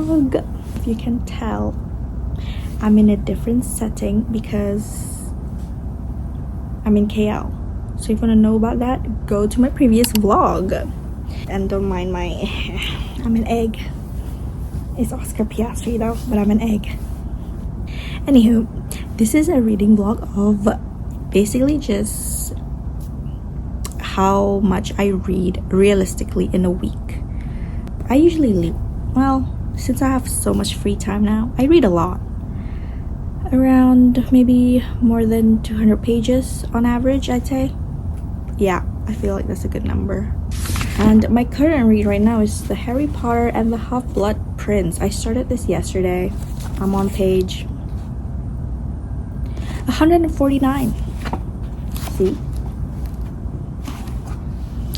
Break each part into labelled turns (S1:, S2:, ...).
S1: vlog. If you can tell, I'm in a different setting because I'm in KL. So if you want to know about that, go to my previous vlog. And don't mind my I'm an egg. It's Oscar Piastri though, but I'm an egg. Anywho, this is a reading vlog of basically just how much I read realistically in a week. I usually since I have so much free time now, I read a lot. Around maybe more than 200 pages on average, I'd say. Yeah, I feel like that's a good number. And my current read right now is the Harry Potter and the Half-Blood Prince. I started this yesterday. I'm on page 149. See?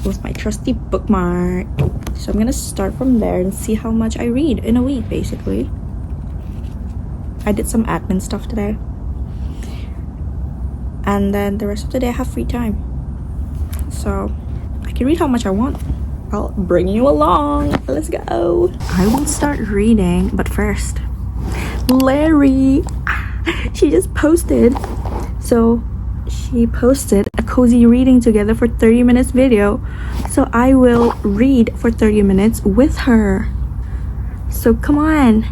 S1: With my trusty bookmark. So I'm gonna start from there and see how much I read in a week, basically. I did some admin stuff today. And then the rest of the day I have free time. So I can read how much I want. I'll bring you along. Let's go. I will start reading, but first, Larry, she just posted. So she posted a cozy reading together for 30 minutes video. So I will read for 30 minutes with her. So come on.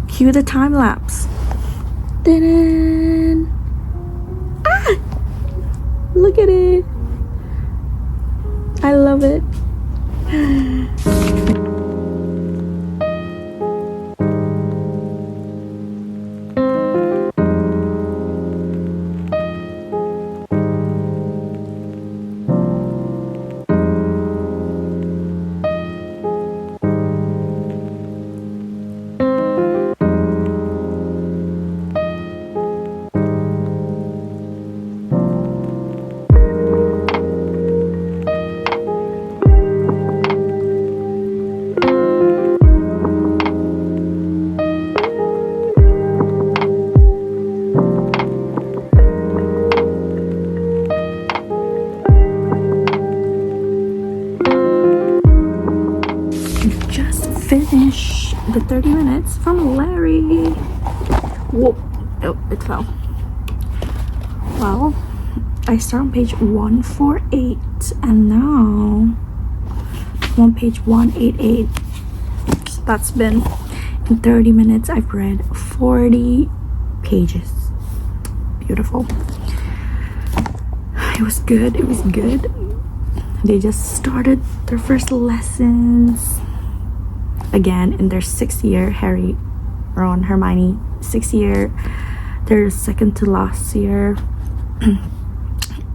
S1: Cue the time lapse. Da-da. Ah! Look at it. I love it. Finish the 30 minutes from Larry. Whoa, oh, it fell. Well, I start on page 148 and now I'm on page 188. So that's been, in 30 minutes I've read 40 pages. Beautiful. It was good, it was good. They just started their first lessons. Again, in their 6th year, Harry, Ron, Hermione, 6th year, their second to last year.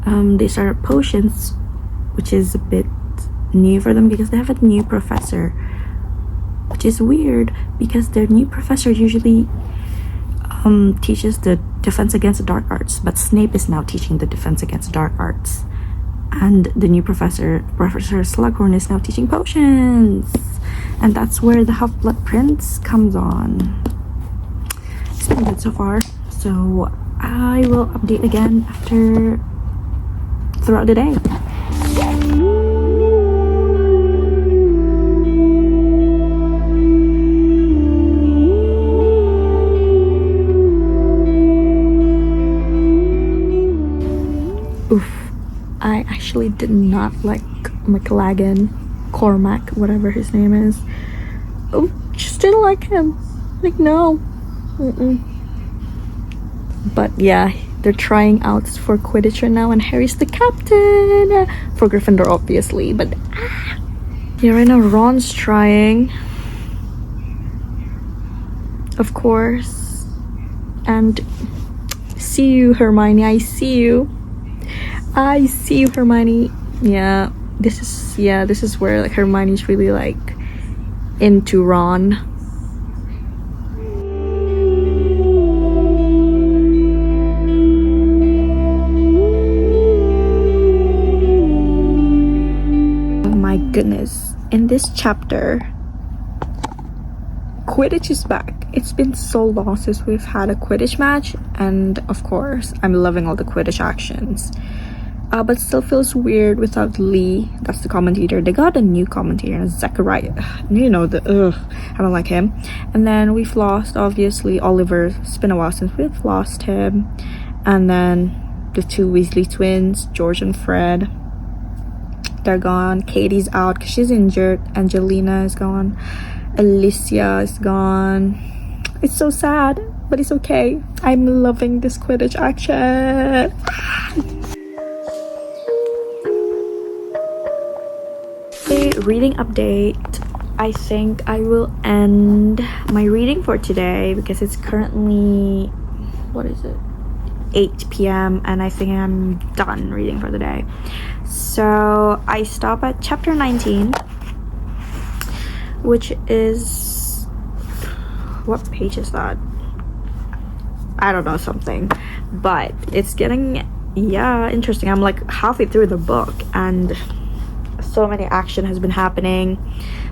S1: They started potions, which is a bit new for them because they have a new professor, which is weird because their new professor usually teaches the defense against the dark arts, but Snape is now teaching the defense against dark arts, and the new Professor Slughorn, is now teaching potions. And that's where the Half-Blood Prince comes on. It's been good so far. So I will update again throughout the day. Oof. I actually did not like Cormac, whatever his name is. Oh, just didn't like him. Like, no. But yeah, they're trying out for Quidditch right now, and Harry's the captain for Gryffindor, obviously. But yeah, right now Ron's trying, of course. And see you, Hermione. I see you, Hermione. Yeah. This is where like Hermione's really like into Ron. Oh my goodness. In this chapter, Quidditch is back. It's been so long since we've had a Quidditch match, and of course I'm loving all the Quidditch actions. but still feels weird without Lee. That's the commentator. They got a new commentator, Zachariah. You know, I don't like him. And then we've lost, obviously, Oliver. It's been a while since we've lost him. And then the two Weasley twins, George and Fred. They're gone. Katie's out because she's injured. Angelina is gone. Alicia is gone. It's so sad, but it's okay. I'm loving this Quidditch action. Reading update. I think I will end my reading for today because it's currently, what is it, 8 p.m. and I think I'm done reading for the day. So I stop at chapter 19, which is, what page is that? I don't know, something, but it's getting interesting. I'm like halfway through the book and so many action has been happening.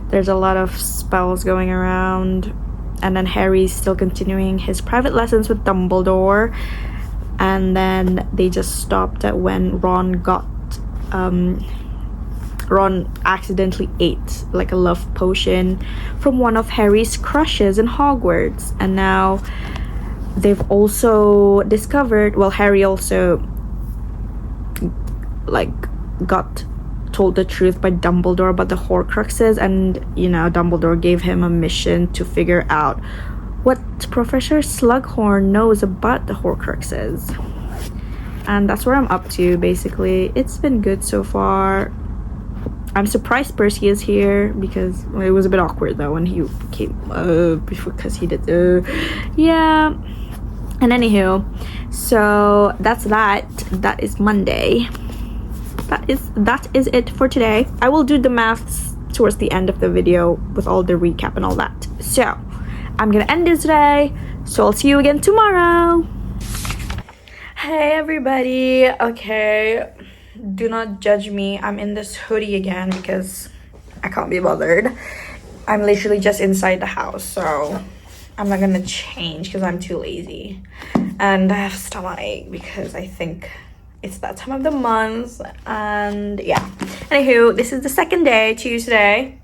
S1: There's a lot of spells going around, and then Harry's still continuing his private lessons with Dumbledore, and then they just stopped at when Ron accidentally ate like a love potion from one of Harry's crushes in Hogwarts, and now they've also discovered, well, Harry also like got told the truth by Dumbledore about the Horcruxes, and you know, Dumbledore gave him a mission to figure out what Professor Slughorn knows about the Horcruxes, and that's where I'm up to. Basically, it's been good so far. I'm surprised Percy is here because it was a bit awkward though when he came because he did and anywho, so that's that is Monday. That is it for today. I will do the maths towards the end of the video with all the recap and all that. So I'm gonna end this today, so I'll see you again tomorrow. Hey everybody. Okay, do not judge me. I'm in this hoodie again because I can't be bothered. I'm literally just inside the house, so I'm not gonna change because I'm too lazy, and I have stomachache because I think it's that time of the month. And yeah, anywho, this is the second day, Tuesday,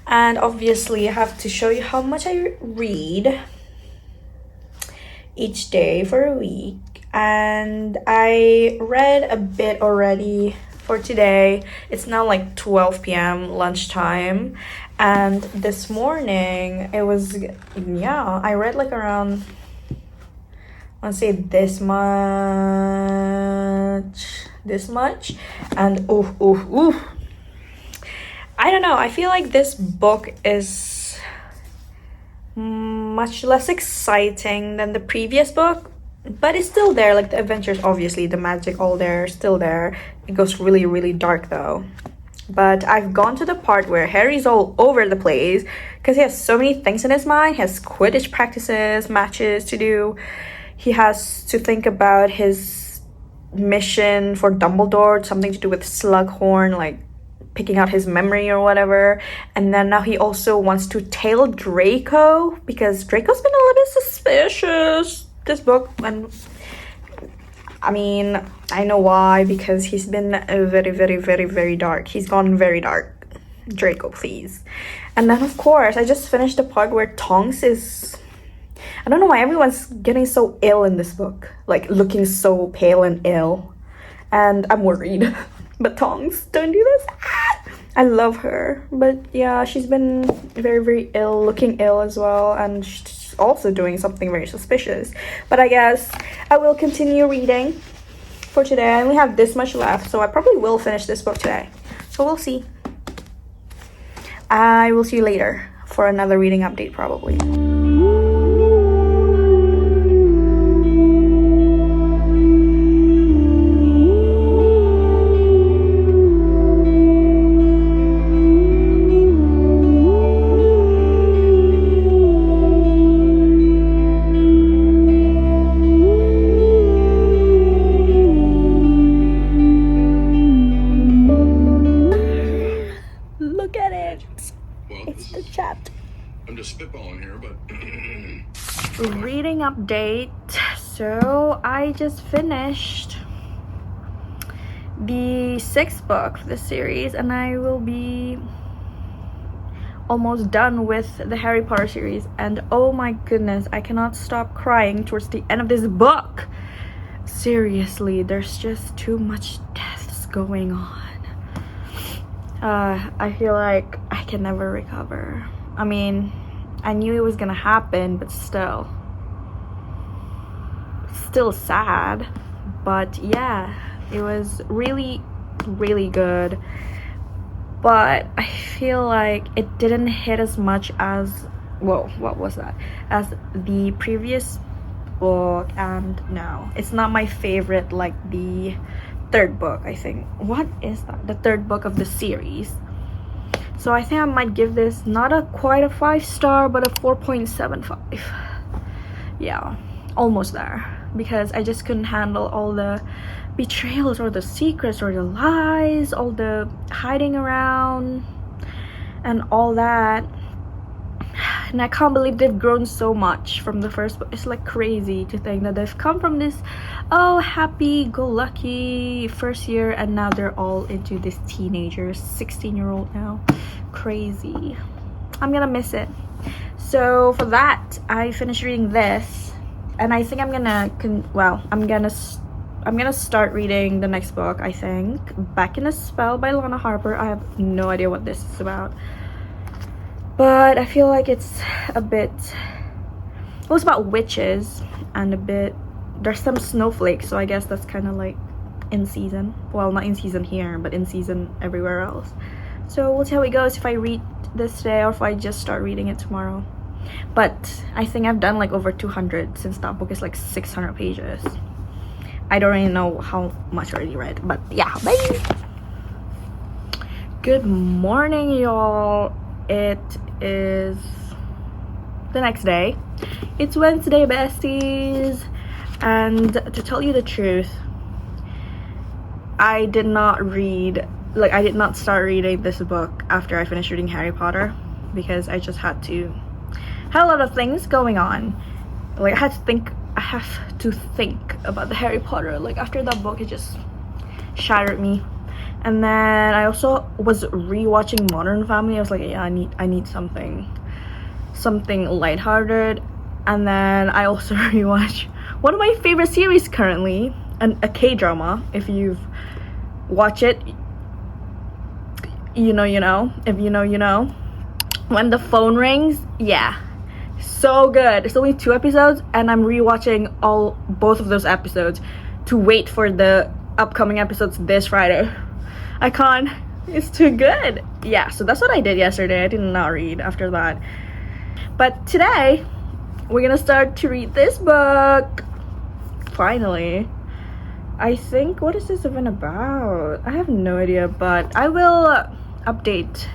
S1: and obviously I have to show you how much I read each day for a week. And I read a bit already for today. It's now like 12 p.m. lunchtime, and this morning it was, I read like around, let's say this much, and I don't know, I feel like this book is much less exciting than the previous book, but it's still there. Like the adventures, obviously, the magic, all there, still there. It goes really, really dark though. But I've gone to the part where Harry's all over the place because he has so many things in his mind. He has Quidditch practices, matches to do. He has to think about his mission for Dumbledore, something to do with Slughorn, like picking out his memory or whatever. And then now he also wants to tail Draco because Draco's been a little bit suspicious this book. And I mean, I know why, because he's been very, very, very, very dark. He's gone very dark. Draco, please. And then of course I just finished the part where Tonks is, I don't know why everyone's getting so ill in this book, like looking so pale and ill, and I'm worried. But Tonks, don't do this. I love her, but yeah, she's been very, very ill, looking ill as well, and she's also doing something very suspicious. But I guess I will continue reading for today. I only have this much left, so I probably will finish this book today, so we'll see. I will see you later for another reading update probably. Reading update. So I just finished the 6th book of the series, and I will be almost done with the Harry Potter series. And oh my goodness, I cannot stop crying towards the end of this book. Seriously, there's just too much deaths going on. I feel like I can never recover. I mean, I knew it was gonna happen, but still sad. But yeah, it was really good, but I feel like it didn't hit as much as, whoa, what was that, as the previous book. And no, it's not my favorite like the 3rd book. I think, what is that, the 3rd book of the series. So I think I might give this not quite a 5-star, but a 4.75. Yeah, almost there, because I just couldn't handle all the betrayals or the secrets or the lies, all the hiding around and all that. And I can't believe they've grown so much from the first book. It's like crazy to think that they've come from this happy-go-lucky first year, and now they're all into this teenager, 16-year-old now. Crazy. I'm gonna miss it. So for that, I finished reading this, and I think I'm gonna start reading the next book. I think Back in a Spell by Lana Harper. I have no idea what this is about, but I feel like it's about witches, and there's some snowflakes, so I guess that's kind of like in season. Well, not in season here, but in season everywhere else. So we'll see how it goes, if I read this today or if I just start reading it tomorrow. But I think I've done like over 200, since that book is like 600 pages. I don't really know how much I already read, but yeah, bye! Good morning, y'all. It is the next day. It's Wednesday, besties. And to tell you the truth, I did not start reading this book after I finished reading Harry Potter, because I just had a lot of things going on. Like, I have to think about the Harry Potter. Like, after that book, it just shattered me. And then I also was rewatching Modern Family. I was like, yeah, I need something lighthearted. And then I also rewatched one of my favorite series currently, a K-drama. If you've watched it, you know. If you know. When the Phone Rings, yeah. So good. It's only 2 episodes, and I'm rewatching both of those episodes to wait for the upcoming episodes this Friday. I can't. It's too good. Yeah, so that's what I did yesterday. I did not read after that. But today, we're gonna start to read this book. Finally. I think, what is this even about? I have no idea, but I will update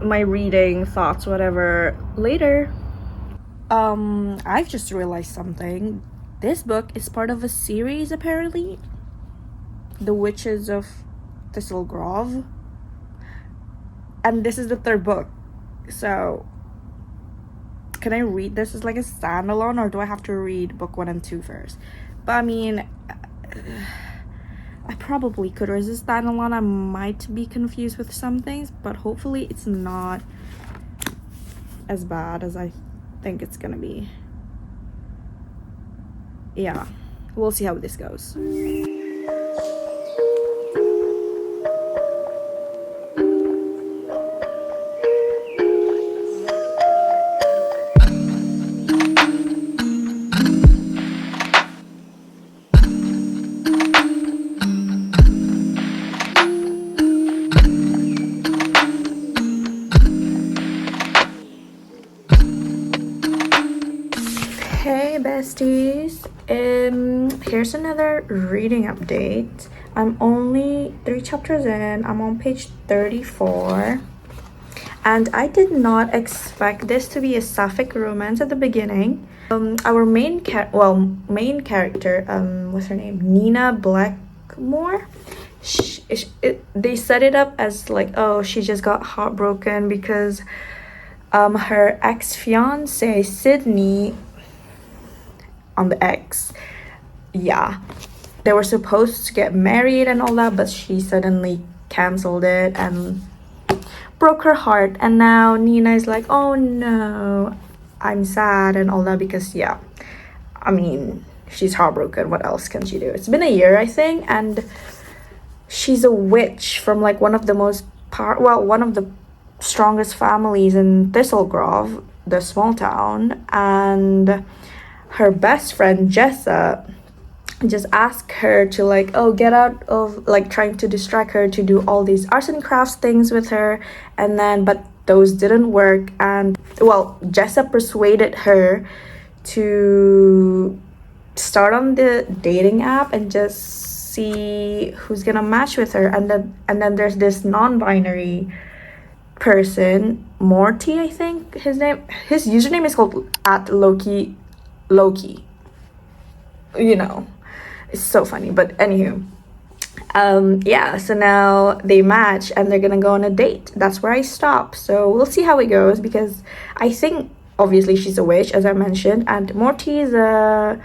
S1: my reading thoughts, whatever, later. I've just realized something. This book is part of a series, apparently. The Witches of Thistlegrove. And this is the 3rd book. So, can I read this as like a standalone, or do I have to read book 1 and 2 first? But I mean, I probably could. Or as a standalone, I might be confused with some things, but hopefully it's not as bad as I think it's gonna be. Yeah, we'll see how this goes. Hey besties, here's another reading update. I'm only 3 chapters in. I'm on page 34, and I did not expect this to be a sapphic romance at the beginning. Our main character, what's her name, Nina Blackmore, they set it up as like, oh, she just got heartbroken because her ex-fiance Sydney, on the X, yeah, they were supposed to get married and all that, but she suddenly canceled it and broke her heart. And now Nina is like, oh no, I'm sad and all that, because yeah, I mean, she's heartbroken. What else can she do? It's been a year, I think, and she's a witch from like one of the one of the strongest families in Thistlegrove, the small town, and her best friend Jessa just asked her to like, oh, get out of, like, trying to distract her to do all these arts and crafts things with her, and then but those didn't work. And well, Jessa persuaded her to start on the dating app and just see who's gonna match with her. And then there's this non-binary person, Morty, I think his username is called @Loki. You know, it's so funny. But anywho, yeah, so now they match and they're gonna go on a date. That's where I stop. So we'll see how it goes, because I think obviously she's a witch, as I mentioned, and Morty is a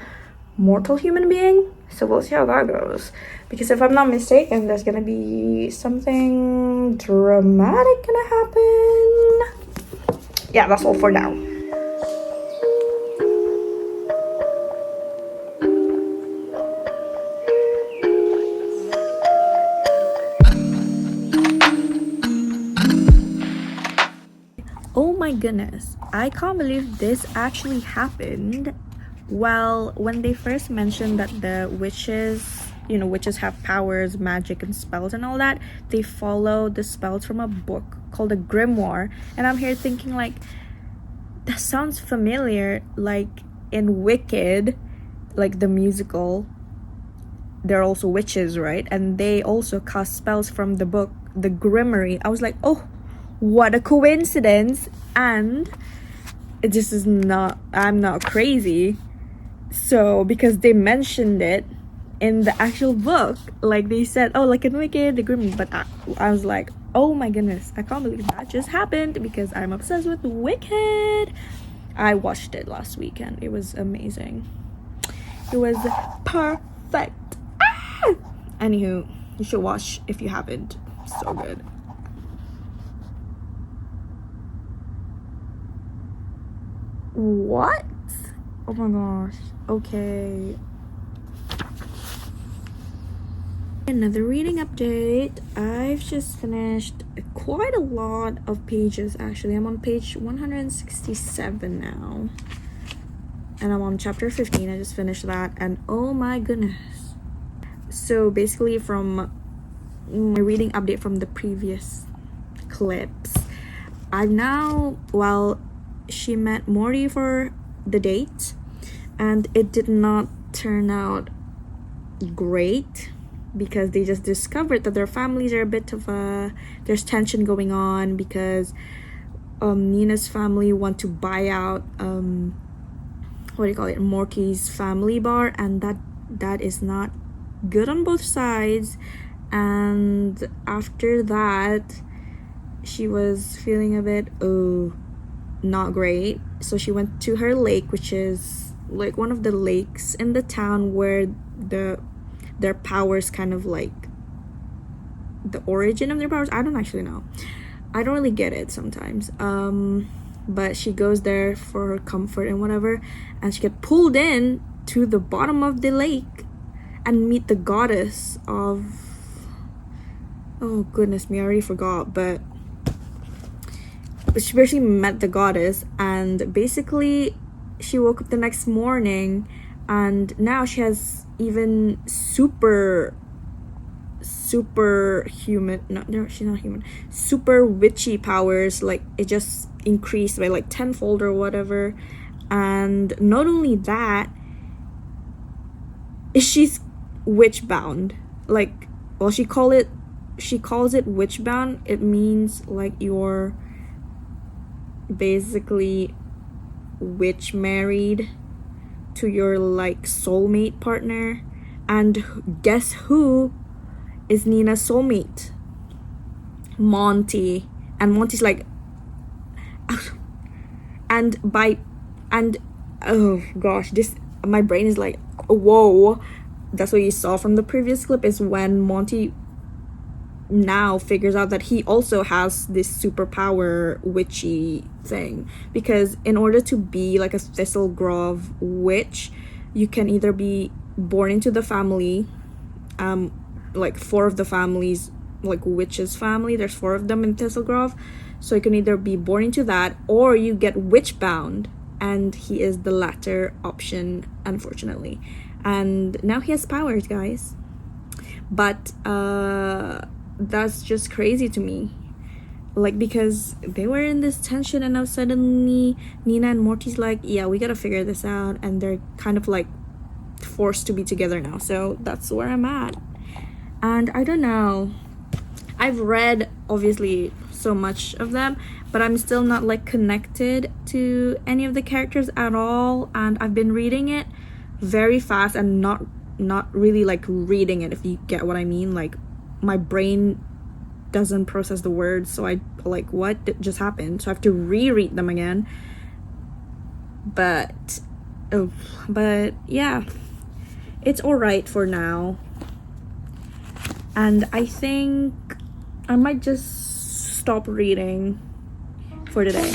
S1: mortal human being. So we'll see how that goes, because if I'm not mistaken, there's gonna be something dramatic gonna happen. Yeah, that's all for now. Oh my goodness, I can't believe this actually happened. Well, when they first mentioned that the witches, witches have powers, magic, and spells and all that, they follow the spells from a book called a grimoire. And I'm here thinking, like, that sounds familiar. Like in Wicked, like the musical, they're also witches, right? And they also cast spells from the book, the grimoire. I was like, oh, what a coincidence. And this is not, I'm not crazy. So because they mentioned it in the actual book, like they said, oh, like in Wicked, the grimoire. But I was like, oh my goodness, I can't believe that just happened, because I'm obsessed with Wicked. I watched it last weekend. It was amazing. It was perfect. Anywho, you should watch if you haven't. So good. What? Oh my gosh. Okay. Another reading update. I've just finished quite a lot of pages, actually. I'm on page 167 now. And I'm on chapter 15. I just finished that. And oh my goodness. So basically, from my reading update from the previous clips, I've now, well, she met Morty for the date, and it did not turn out great, because they just discovered that their families are a bit of there's tension going on, because Nina's family want to buy out Morty's family bar, and that is not good on both sides. And after that, she was feeling a bit not great, so she went to her lake, which is like one of the lakes in the town where their powers kind of like the origin of their powers. I don't actually know. I don't really get it sometimes. But she goes there for her comfort and whatever, and she get pulled in to the bottom of the lake and meet the goddess of, oh goodness me, I already forgot, but she basically met the goddess. And basically she woke up the next morning, and now she has even super human, no, she's not human, super witchy powers. Like it just increased by like tenfold or whatever. And not only that, she's witch bound. Like, well, she calls it witch bound. It means like you're basically witch married to your like soulmate partner. And guess who is Nina's soulmate? Monty. And Monty's like and oh gosh, this, my brain is like, whoa, that's what you saw from the previous clip, is when Monty now figures out that he also has this superpower witchy thing, because in order to be like a Thistlegrove witch, you can either be born into the family, like 4 of the families, like witches family, there's 4 of them in Thistlegrove, so you can either be born into that or you get witch bound, and he is the latter option, unfortunately. And now he has powers, guys, but that's just crazy to me, like, because they were in this tension, and now suddenly Nina and Morty's like, yeah, we gotta figure this out, and they're kind of like forced to be together now. So that's where I'm at. And I don't know, I've read obviously so much of them, but I'm still not like connected to any of the characters at all, and I've been reading it very fast and not really like reading it, if you get what I mean. Like, my brain doesn't process the words, so I like, what just happened? So I have to reread them again. But yeah, it's all right for now, and I think I might just stop reading for today.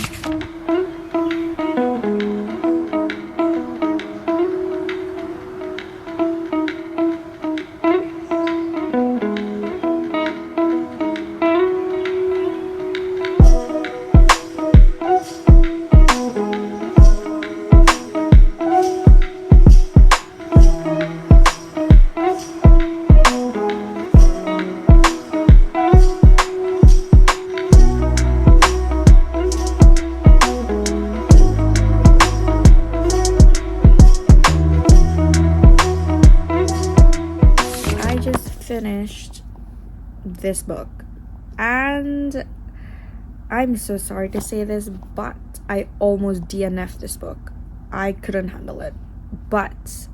S1: Finished this book, and I'm so sorry to say this, but I almost DNF'd this book. I couldn't handle it, but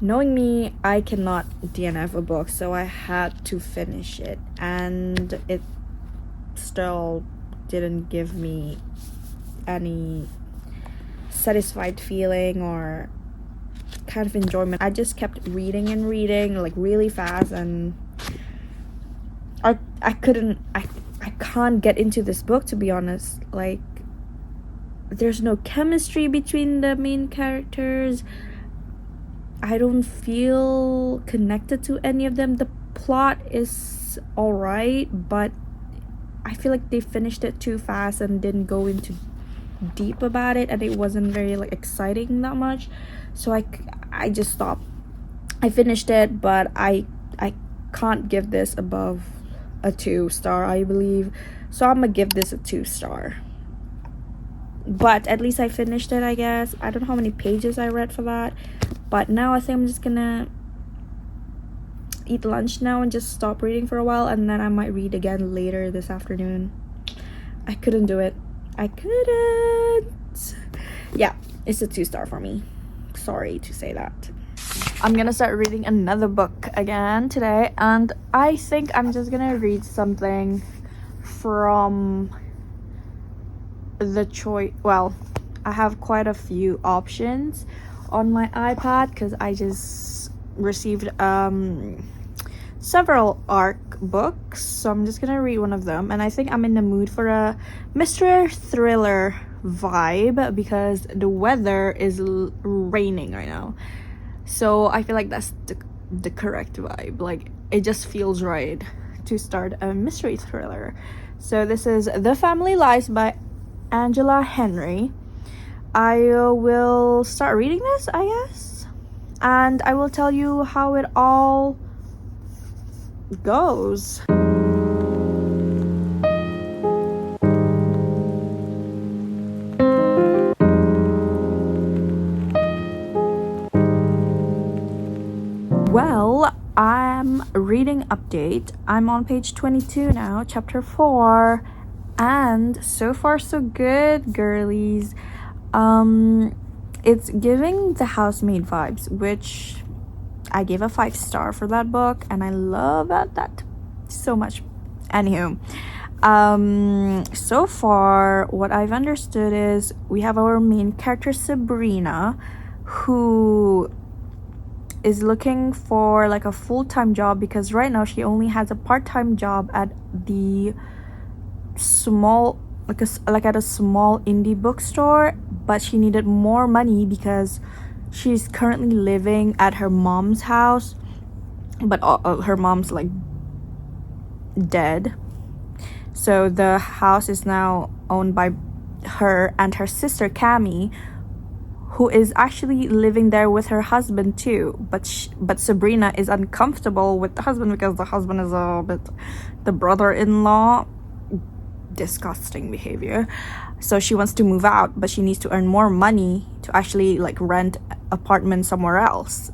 S1: knowing me, I cannot DNF a book, so I had to finish it, and it still didn't give me any satisfied feeling or kind of enjoyment. I just kept reading like really fast, and I can't get into this book, to be honest. Like, there's no chemistry between the main characters. I don't feel connected to any of them. The plot is alright, but I feel like they finished it too fast and didn't go into deep about it, and it wasn't very like exciting that much, so I just stopped. I finished it, but I can't give this above a 2-star, I believe, so I'm gonna give this a 2-star. But at least I finished it, I guess. I don't know how many pages I read for that, but now I think I'm just gonna eat lunch now and just stop reading for a while, and then I might read again later this afternoon. I couldn't do it. I couldn't. Yeah, it's a 2-star for me. Sorry to say that. I'm gonna start reading another book again today, and I think I'm just gonna read something from the choice. Well, I have quite a few options on my iPad because I just received several ARC books, so I'm just gonna read one of them, and I think I'm in the mood for a mystery thriller vibe because the weather is raining right now, so I feel like that's the correct vibe. Like, it just feels right to start a mystery thriller. So this is The Family Lies by Angela Henry. I will start reading this, I guess, and I will tell you how it all goes. Well, I'm reading update. I'm on page 22 now, chapter 4, and so far so good, girlies. It's giving the housemaid vibes, which I gave a 5-star for that book, and I love that so much. Anywho, so far what I've understood is we have our main character Sabrina, who is looking for like a full-time job, because right now she only has a part-time job at the small, like at a small indie bookstore, but she needed more money because she's currently living at her mom's house, but her mom's like dead. So the house is now owned by her and her sister Cami, who is actually living there with her husband too. But Sabrina is uncomfortable with the husband because the husband is a bit the brother-in-law. Disgusting behavior. So she wants to move out, but she needs to earn more money to actually like rent apartment somewhere else.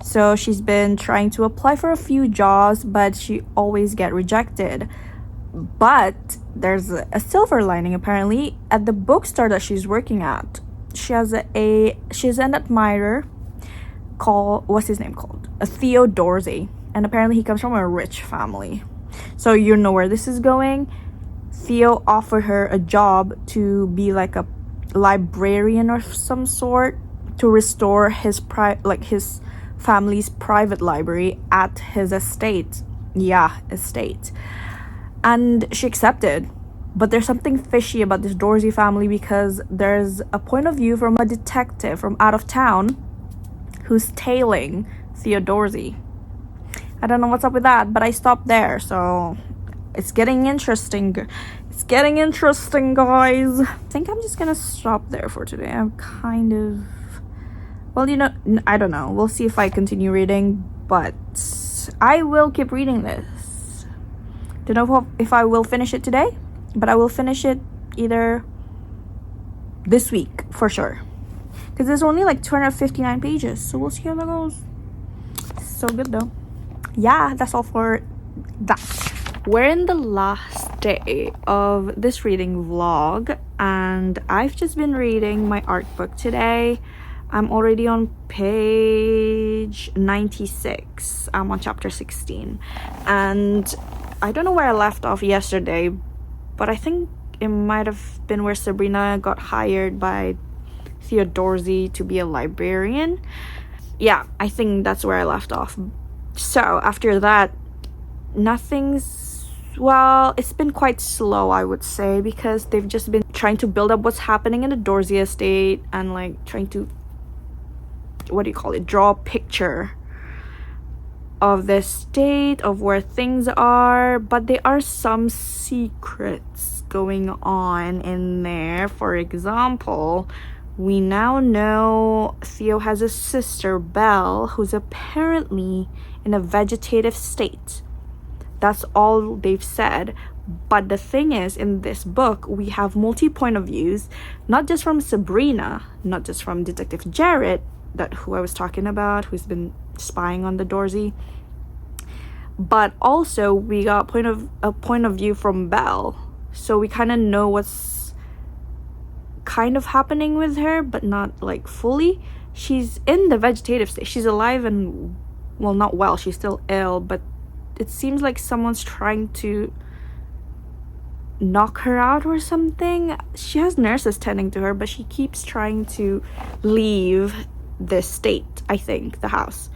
S1: So she's been trying to apply for a few jobs, but she always get rejected. But there's a silver lining apparently at the bookstore that she's working at. She's an admirer called, what's his name called? A Theo Dorsey. And apparently he comes from a rich family. So you know where this is going. Theo offered her a job to be like a librarian or some sort to restore his his family's private library at his estate. Yeah, estate. And she accepted. But there's something fishy about this Dorsey family because there's a point of view from a detective from out of town who's tailing Theo Dorsey. I don't know what's up with that, but I stopped there, so it's getting interesting. It's getting interesting, guys. I think I'm just gonna stop there for today. I'm kind of... Well, you know, I don't know. We'll see if I continue reading, but I will keep reading this. Don't know if I will finish it today, but I will finish it either this week for sure. Because there's only like 259 pages, so we'll see how that goes. So good though. Yeah, that's all for that. We're in the last day of this reading vlog, and I've just been reading my art book today. I'm already on page 96. I'm on chapter 16, and I don't know where I left off yesterday, but I think it might have been where Sabrina got hired by Theo Dorsey to be a librarian. Yeah, I think that's where I left off. So after that, well, it's been quite slow, I would say, because they've just been trying to build up what's happening in the Dorsey estate and like trying to, draw a picture of the state of where things are. But there are some secrets going on in there. For example, we now know Theo has a sister, Belle, who's apparently in a vegetative state. That's all they've said. But the thing is, in this book, we have multi-point of views, not just from Sabrina, not just from Detective Jarrett, who I was talking about, who's been spying on the Dorsey, but also we got a point of view from Belle. So we kind of know what's kind of happening with her, but not like fully. She's in the vegetative state. She's alive and, well, not well. She's still ill, but it seems like someone's trying to knock her out or something. She has nurses tending to her, but she keeps trying to leave the state, I think, the house.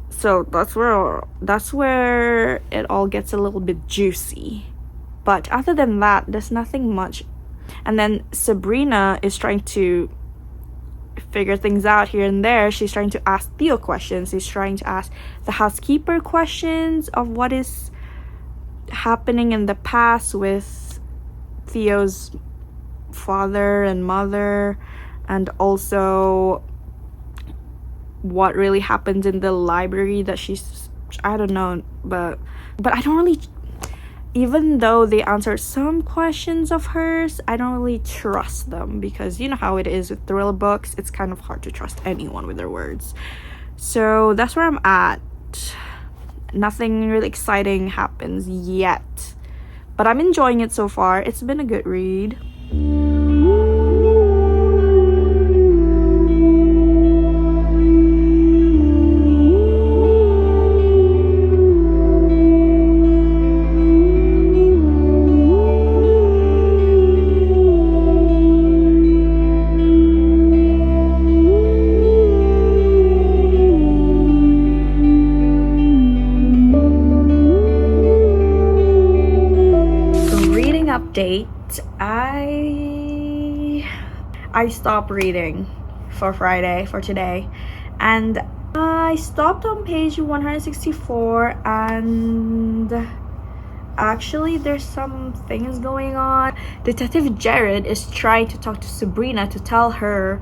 S1: So that's where it all gets a little bit juicy. But other than that, there's nothing much. And then Sabrina is trying to figure things out here and there. She's trying to ask Theo questions. She's trying to ask the housekeeper questions of what is happening in the past with Theo's father and mother, and also what really happened in the library that I don't know, but I don't really, even though they answered some questions of hers, I don't really trust them, because you know how it is with thriller books. It's kind of hard to trust anyone with their words. So that's where I'm at. Nothing really exciting happens yet, but I'm enjoying it so far. It's been a good read. update. I stopped reading for Friday, for today, and I stopped on page 164, and actually there's some things going on. Detective Jared is trying to talk to Sabrina to tell her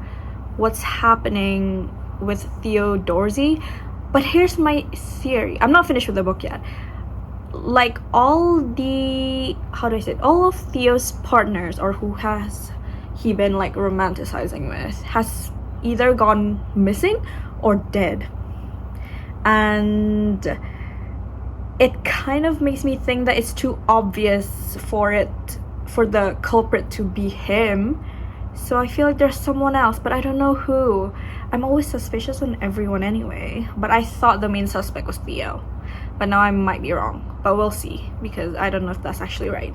S1: what's happening with Theo Dorsey. But here's my theory. I'm not finished with the book yet. Like, all of Theo's partners, or who has he been like romanticizing with, has either gone missing or dead. And it kind of makes me think that it's too obvious for the culprit to be him. So I feel like there's someone else, but I don't know who. I'm always suspicious on everyone anyway, but I thought the main suspect was Theo. But now I might be wrong, but we'll see, because I don't know if that's actually right.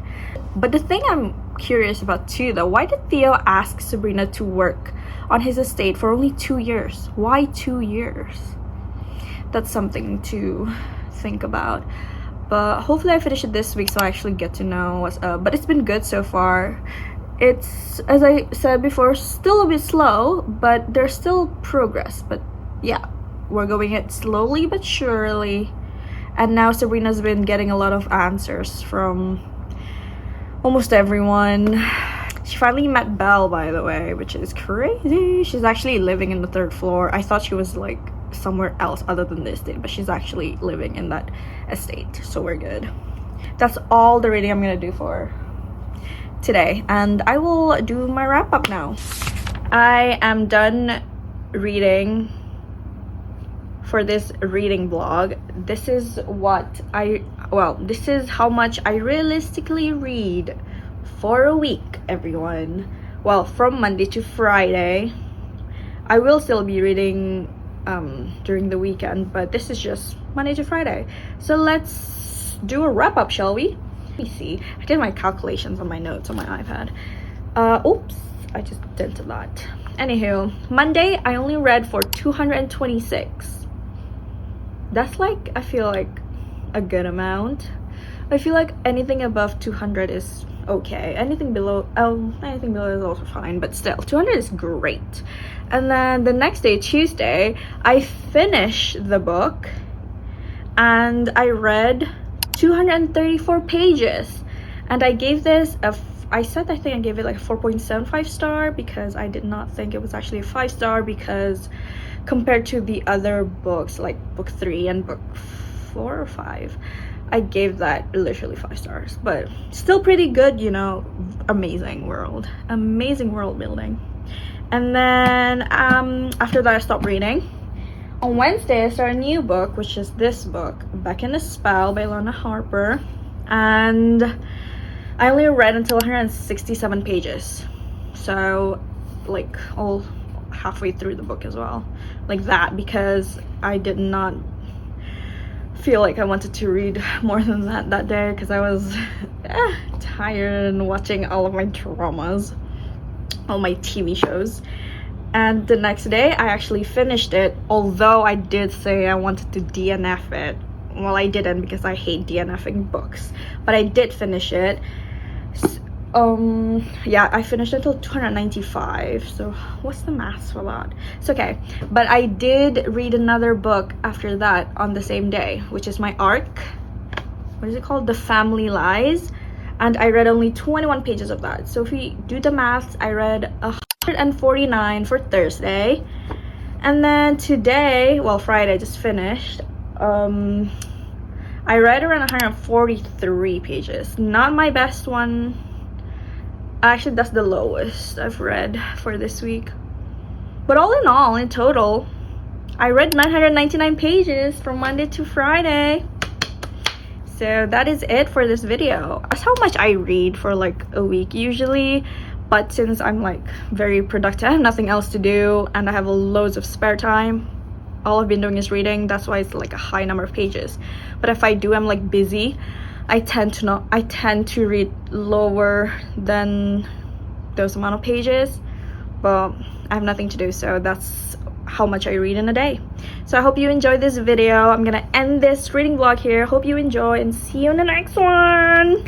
S1: But the thing I'm curious about too, though, why did Theo ask Sabrina to work on his estate for only 2 years? Why 2 years? That's something to think about. But hopefully I finish it this week so I actually get to know what's up. But it's been good so far. It's, as I said before, still a bit slow, but there's still progress. But yeah, we're going it slowly but surely. And now Sabrina's been getting a lot of answers from almost everyone. She finally met Belle, by the way, which is crazy. She's actually living in the 3rd floor. I thought she was like somewhere else other than the estate, but she's actually living in that estate, so we're good. That's all the reading I'm gonna do for today, and I will do my wrap up now. I am done reading for this reading vlog. This is this is how much I realistically read for a week, everyone. Well, from Monday to Friday. I will still be reading during the weekend, but this is just Monday to Friday. So let's do a wrap up, shall we? Let me see. I did my calculations on my notes on my iPad. Oops, I just dented that. Anywho, Monday I only read for 226. That's like, I feel like a good amount. I feel like anything above 200 is okay. Anything below is also fine, but still 200 is great. And then the next day, Tuesday, I finished the book and I read 234 pages, and I gave this I think I gave it like a 4.75 star, because I did not think it was actually a 5-star, because compared to the other books like book 3 and book 4 or 5, I gave that literally 5 stars. But still pretty good, you know. Amazing world building. And then after that I stopped reading. On Wednesday I started a new book, which is this book, Back in a Spell by Lorna Harper, and I only read until 167 pages, so like all halfway through the book as well, like that, because I did not feel like I wanted to read more than that day, because I was tired and watching all of my dramas, all my TV shows. And the next day I actually finished it, although I did say I wanted to DNF it. Well, I didn't, because I hate DNFing books, but I did finish it. Yeah, I finished until 295, so what's the math for that? It's okay. But I did read another book after that on the same day, which is my ARC, what is it called, The Family Lies, and I read only 21 pages of that. So if we do the maths, I read 149 for Thursday, and then today, well, Friday, I just finished, I read around 143 pages. Not my best one. Actually, that's the lowest I've read for this week. But all in all, in total, I read 999 pages from Monday to Friday. So that is it for this video. That's how much I read for like a week usually. But since I'm like very productive, I have nothing else to do, and I have loads of spare time, all I've been doing is reading. That's why it's like a high number of pages. But if I do, I'm like busy, I tend to read lower than those amount of pages, but I have nothing to do, so that's how much I read in a day. So I hope you enjoyed this video. I'm gonna end this reading vlog here. Hope you enjoy, and see you in the next one.